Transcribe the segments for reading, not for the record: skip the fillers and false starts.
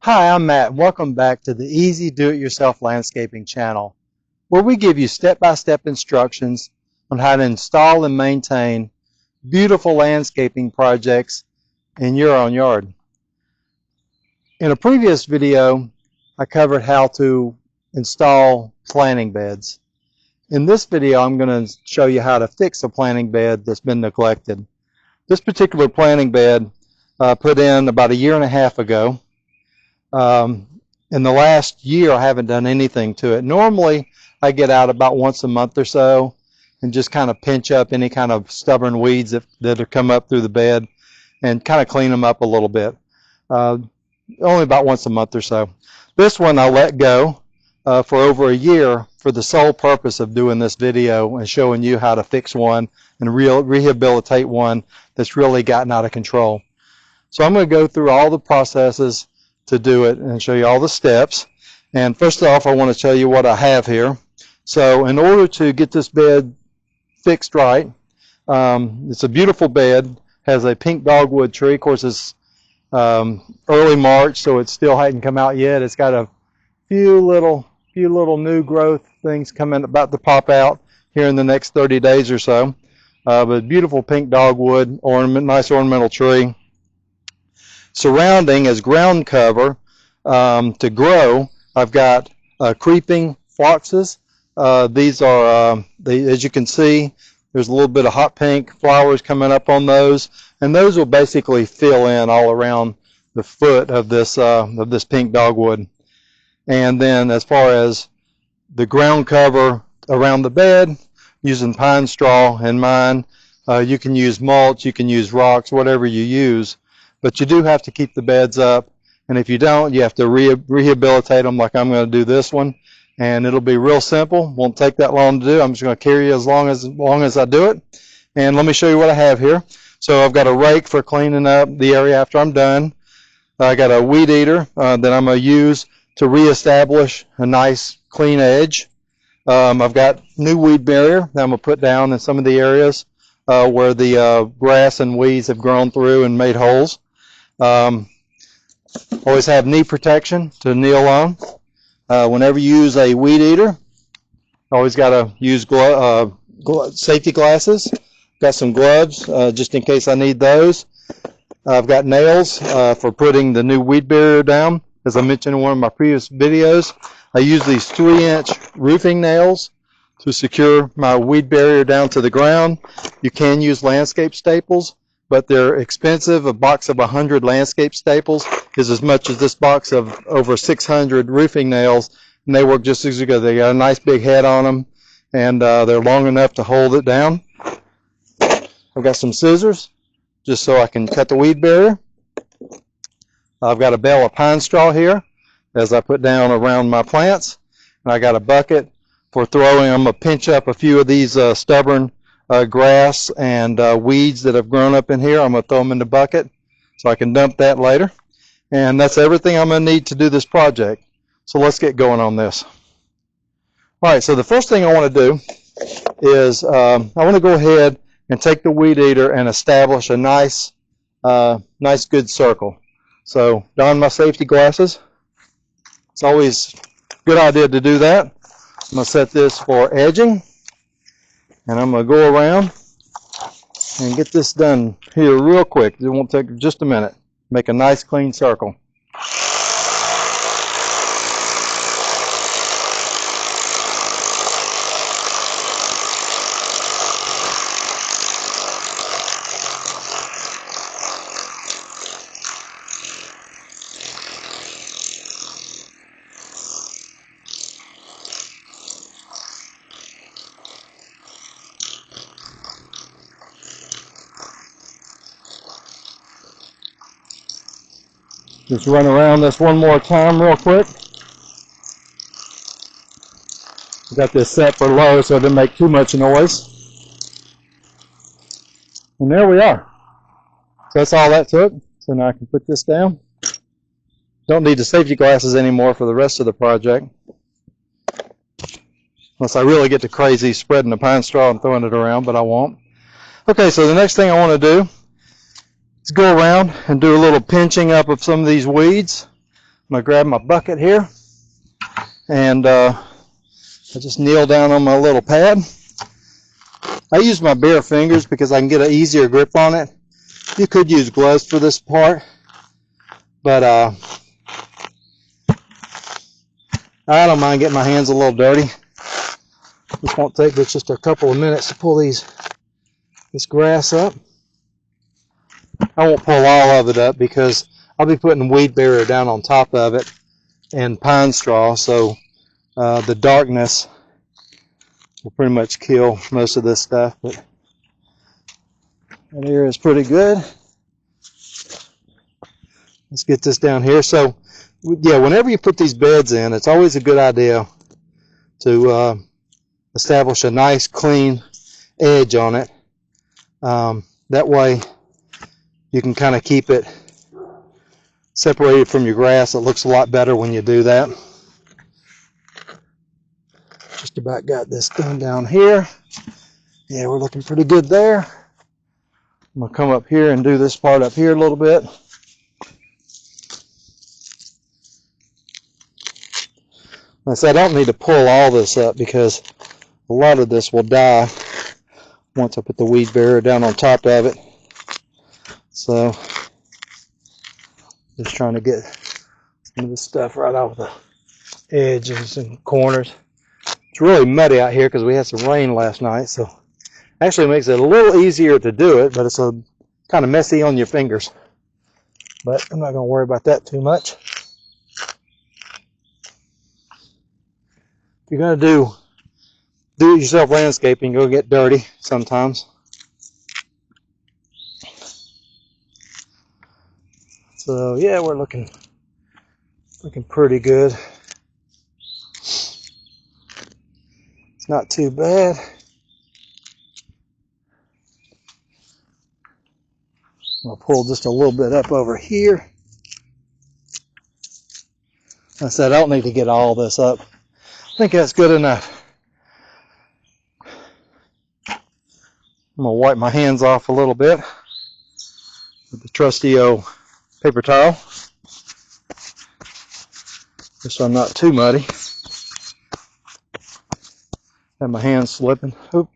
Hi, I'm Matt. Welcome back to the Easy Do-It-Yourself Landscaping channel, where we give you step-by-step instructions on how to install and maintain beautiful landscaping projects in your own yard. In a previous video, I covered how to install planting beds. In this video, I'm going to show you how to fix a planting bed that's been neglected. This particular planting bed put in about 1.5 years ago. In the last year, I haven't done anything to it. Normally, I get out about once a month or so and just kind of pinch up any kind of stubborn weeds that have come up through the bed and kind of clean them up a little bit. Only about once a month or so. This one I let go for over 1 year for the sole purpose of doing this video and showing you how to fix one and rehabilitate one that's really gotten out of control. So I'm going to go through all the processes to do it and show you all the steps. And first off, I want to tell you what I have here. So in order to get this bed fixed right, it's a beautiful bed, has a pink dogwood tree. Of course, it's early March, so it still hadn't come out yet. It's got a few little new growth things coming about to pop out here in the next 30 days or so. But beautiful pink dogwood ornament, nice ornamental tree. Surrounding as ground cover to grow, I've got creeping phloxes. These are, as you can see, there's a little bit of hot pink flowers coming up on those, and those will basically fill in all around the foot of this pink dogwood. And then as far as the ground cover around the bed, using pine straw in mine, you can use mulch, you can use rocks, whatever you use. But you do have to keep the beds up, and if you don't, you have to rehabilitate them like I'm going to do this one, and it'll be real simple. Won't take that long to do. I'm just going to carry you as long as I do it. And let me show you what I have here. So I've got a rake for cleaning up the area after I'm done. I got a weed eater that I'm going to use to reestablish a nice clean edge. I've got new weed barrier that I'm going to put down in some of the areas where the grass and weeds have grown through and made holes. Always have knee protection to kneel on. Whenever you use a weed eater, always got to use safety glasses. Got some gloves just in case I need those. I've got nails for putting the new weed barrier down. As I mentioned in one of my previous videos, I use these 3-inch roofing nails to secure my weed barrier down to the ground. You can use landscape staples, but they're expensive. A box of 100 landscape staples is as much as this box of over 600 roofing nails, and they work just as good. They got a nice big head on them, and they're long enough to hold it down. I've got some scissors just so I can cut the weed barrier. I've got a bale of pine straw here as I put down around my plants, and I got a bucket for throwing. I'm going to pinch up a few of these stubborn grass and weeds that have grown up in here. I'm going to throw them in the bucket so I can dump that later. And that's everything I'm going to need to do this project. So let's get going on this. All right, so the first thing I want to do is I want to go ahead and take the weed eater and establish a nice good circle. So don my safety glasses. It's always a good idea to do that. I'm going to set this for edging. And I'm going to go around and get this done here real quick. It won't take just a minute. Make a nice clean circle. Just run around this one more time real quick. Got this set for low so it doesn't make too much noise. And there we are. So that's all that took. So now I can put this down. Don't need the safety glasses anymore for the rest of the project. Unless I really get to crazy spreading the pine straw and throwing it around, but I won't. Okay, so the next thing I want to do is go around and do a little pinching up of some of these weeds. going to grab my bucket here, and I just kneel down on my little pad. I use my bare fingers because I can get an easier grip on it. You could use gloves for this part, but I don't mind getting my hands a little dirty. This won't take but just a couple of minutes to pull this grass up. I won't pull all of it up because I'll be putting weed barrier down on top of it and pine straw, so the darkness will pretty much kill most of this stuff. But that area is pretty good. Let's get this down here. So yeah, whenever you put these beds in, it's always a good idea to establish a nice clean edge on it. That way you can kind of keep it separated from your grass. It looks a lot better when you do that. Just about got this done down here. Yeah, we're looking pretty good there. I'm going to come up here and do this part up here a little bit. I said I don't need to pull all this up because a lot of this will die once I put the weed barrier down on top of it. So just trying to get some of this stuff right off the edges and corners. It's really muddy out here because we had some rain last night, so actually makes it a little easier to do it, but it's a kind of messy on your fingers. But I'm not going to worry about that too much. If you're going to do it yourself landscaping, you'll get dirty sometimes. So yeah, we're looking pretty good. It's not too bad. I'll pull just a little bit up over here. I said I don't need to get all this up. I think that's good enough. I'm going to wipe my hands off a little bit with the trusty old paper towel, just so I'm not too muddy. Have my hands slipping. Oop,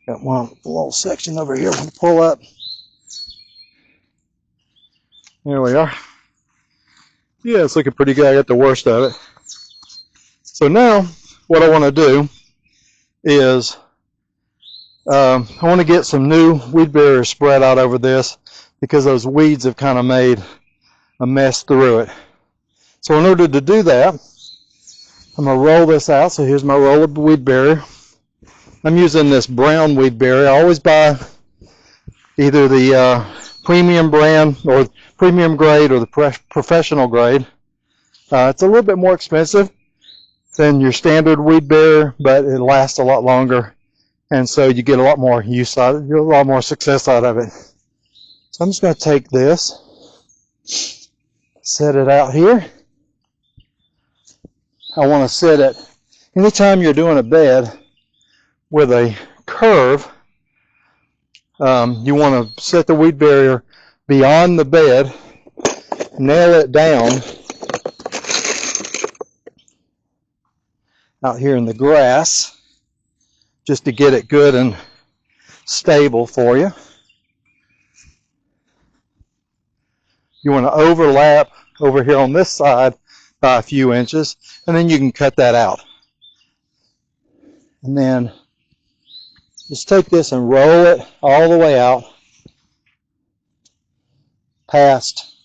got one little section over here I'm going to pull up. There we are. Yeah, it's looking pretty good. I got the worst of it. So now what I want to do is I want to get some new weed barrier spread out over this because those weeds have kind of made a mess through it. So in order to do that, I'm going to roll this out. So here's my roll of weed barrier. I'm using this brown weed barrier. I always buy either the premium brand or premium grade or the professional grade. It's a little bit more expensive than your standard weed barrier, but it lasts a lot longer, and so you get a lot more use out of it, you get a lot more success out of it. So I'm just going to take this, set it out here. I want to set it, anytime you're doing a bed with a curve, you want to set the weed barrier beyond the bed, nail it down out here in the grass just to get it good and stable for you. You want to overlap over here on this side by a few inches, and then you can cut that out. And then just take this and roll it all the way out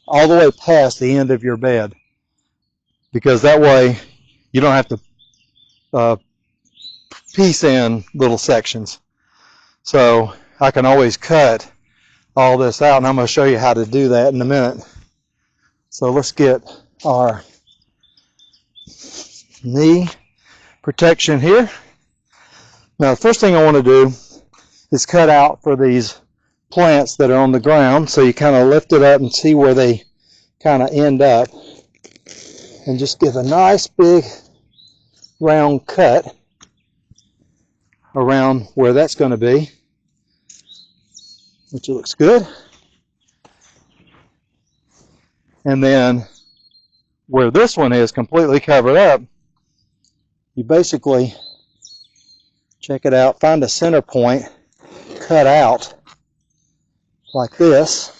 all the way past the end of your bed, because that way you don't have to piece in little sections. So I can always cut all this out, and I'm going to show you how to do that in a minute. So let's get our knee protection here. Now the first thing I want to do is cut out for these plants that are on the ground, so you kind of lift it up and see where they kind of end up, and just give a nice big round cut around where that's going to be, which looks good. And then where this one is completely covered up, you basically, check it out, find a center point, cut out like this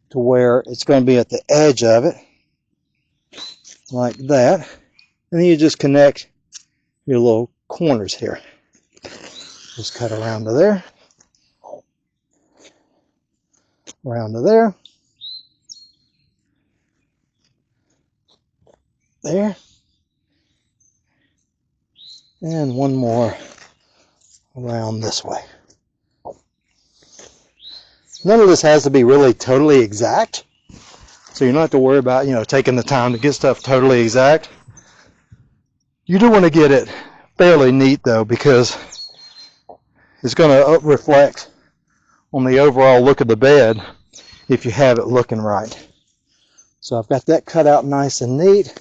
to where it's going to be at the edge of it, like that. And then you just connect your little corners here. Just cut around to there, around to there, there, and one more around this way. None of this has to be really totally exact, so you don't have to worry about, taking the time to get stuff totally exact. You do want to get it fairly neat though, because it's going to reflect on the overall look of the bed if you have it looking right. So I've got that cut out nice and neat.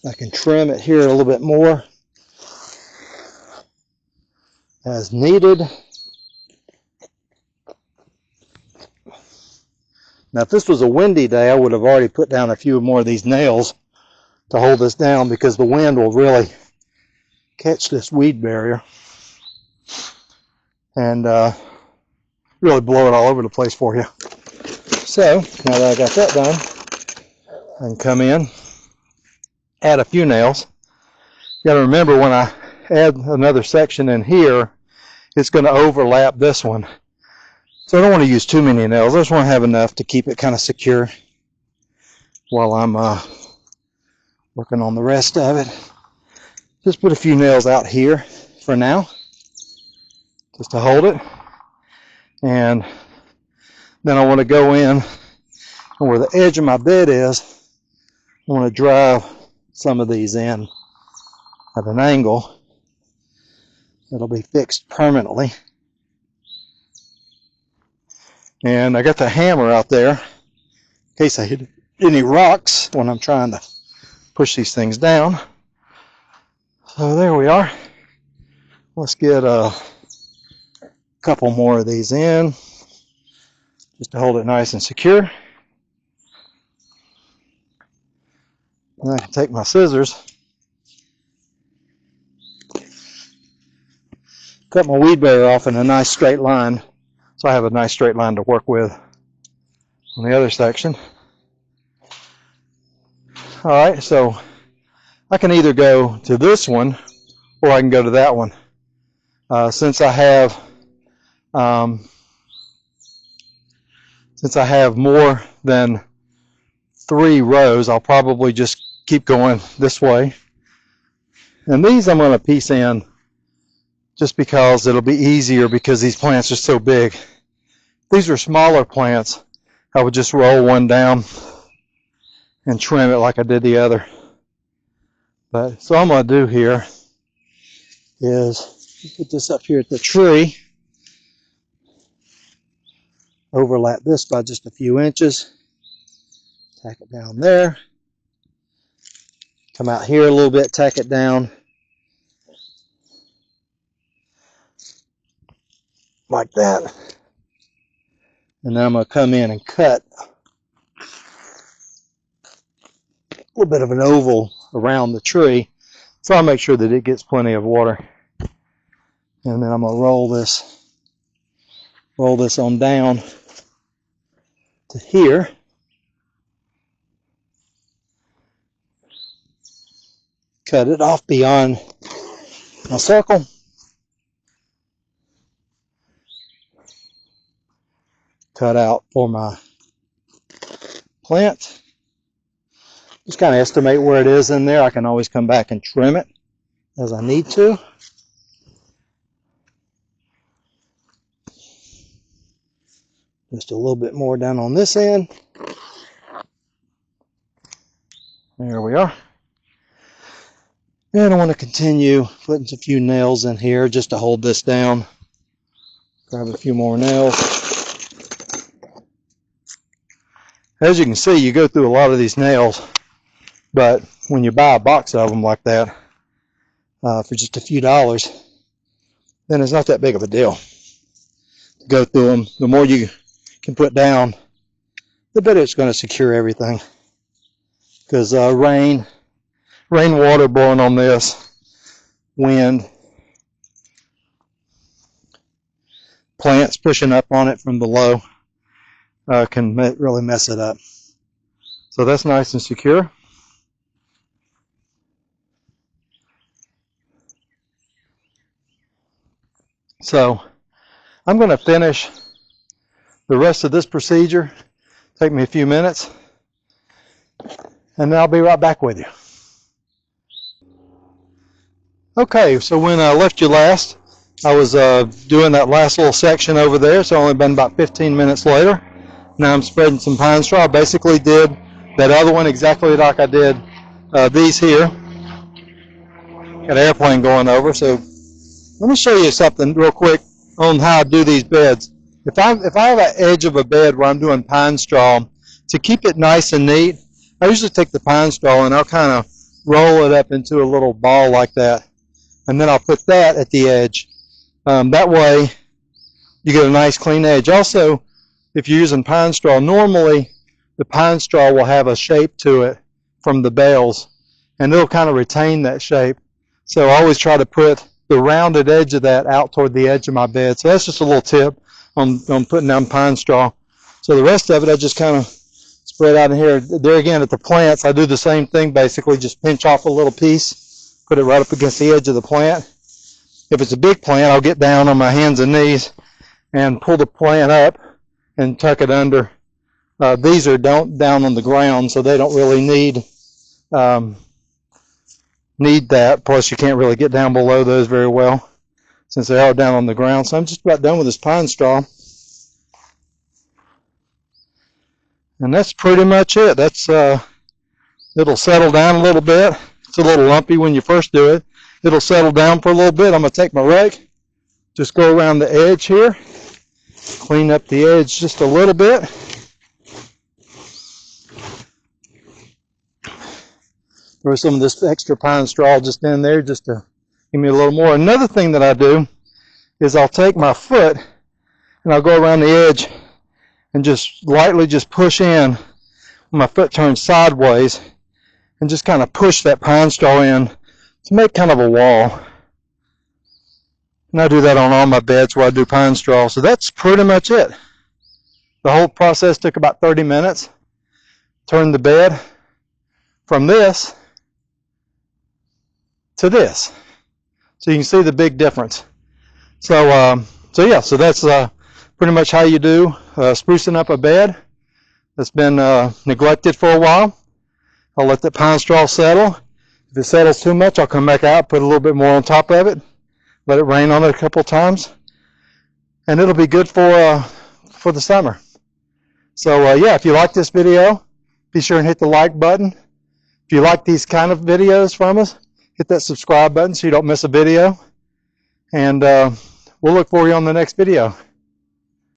I can trim it here a little bit more as needed. Now, if this was a windy day, I would have already put down a few more of these nails to hold this down, because the wind will really catch this weed barrier and really blow it all over the place for you. So, now that I got that done, I can come in, add a few nails. You got to remember, when I add another section in here, it's going to overlap this one. So I don't want to use too many nails. I just want to have enough to keep it kind of secure while I'm working on the rest of it. Just put a few nails out here for now, just to hold it. And then I want to go in, and where the edge of my bed is, I want to drive some of these in at an angle that'll be fixed permanently. And I got the hammer out there in case I hit any rocks when I'm trying to push these things down. So there we are. Let's get a couple more of these in, just to hold it nice and secure. And I can take my scissors, cut my weed barrier off in a nice straight line, so I have a nice straight line to work with on the other section. Alright, so I can either go to this one or I can go to that one. Since I have more than 3 rows, I'll probably just keep going this way. And these I'm going to piece in just because it'll be easier, because these plants are so big. If these were smaller plants, I would just roll one down and trim it like I did the other. But so what I'm going to do here is put this up here at the tree, overlap this by just a few inches, tack it down there, come out here a little bit, tack it down like that, and then I'm going to come in and cut a little bit of an oval around the tree, so I'll make sure that it gets plenty of water. And then I'm going to roll this on down to here. Cut it off beyond my circle. Cut out for my plant. Just kind of estimate where it is in there. I can always come back and trim it as I need to. Just a little bit more down on this end. There we are. And I want to continue putting a few nails in here just to hold this down. Grab a few more nails. As you can see, you go through a lot of these nails, but when you buy a box of them like that for just a few dollars, then it's not that big of a deal to go through them. The more you can put down, the better it's going to secure everything. Because rainwater blowing on this, wind, plants pushing up on it from below can really mess it up. So that's nice and secure. So I'm going to finish the rest of this procedure. Take me a few minutes, and then I'll be right back with you. Okay, so when I left you last, I was doing that last little section over there. It's only been about 15 minutes later. Now I'm spreading some pine straw. I basically did that other one exactly like I did these here. Got an airplane going over, so let me show you something real quick on how I do these beds. If I have an edge of a bed where I'm doing pine straw, to keep it nice and neat, I usually take the pine straw and I'll kind of roll it up into a little ball like that. And then I'll put that at the edge. That way you get a nice clean edge. Also, if you're using pine straw, normally the pine straw will have a shape to it from the bales, and it'll kind of retain that shape. So I always try to put the rounded edge of that out toward the edge of my bed. So that's just a little tip on putting down pine straw. So the rest of it I just kind of spread out in here. There again at the plants, I do the same thing basically, just pinch off a little piece, put it right up against the edge of the plant. If it's a big plant, I'll get down on my hands and knees and pull the plant up and tuck it under. These are down on the ground, so they don't really need that. Plus, you can't really get down below those very well since they are down on the ground. So I'm just about done with this pine straw. And that's pretty much it. That's it'll settle down a little bit. It's a little lumpy when you first do it. It'll settle down for a little bit. I'm going to take my rake, just go around the edge here, clean up the edge just a little bit. Throw some of this extra pine straw just in there just to give me a little more. Another thing that I do is I'll take my foot and I'll go around the edge and just lightly just push in when my foot turns sideways and just kind of push that pine straw in to make kind of a wall. And I do that on all my beds where I do pine straw. So that's pretty much it. The whole process took about 30 minutes. Turn the bed from this to this. So you can see the big difference. So yeah, so that's pretty much how you do sprucing up a bed that's been neglected for a while. I'll let the pine straw settle. If it settles too much, I'll come back out, put a little bit more on top of it, let it rain on it a couple times, and it'll be good for the summer. So yeah, if you like this video, be sure and hit the like button. If you like these kind of videos from us, hit that subscribe button so you don't miss a video. And we'll look for you on the next video.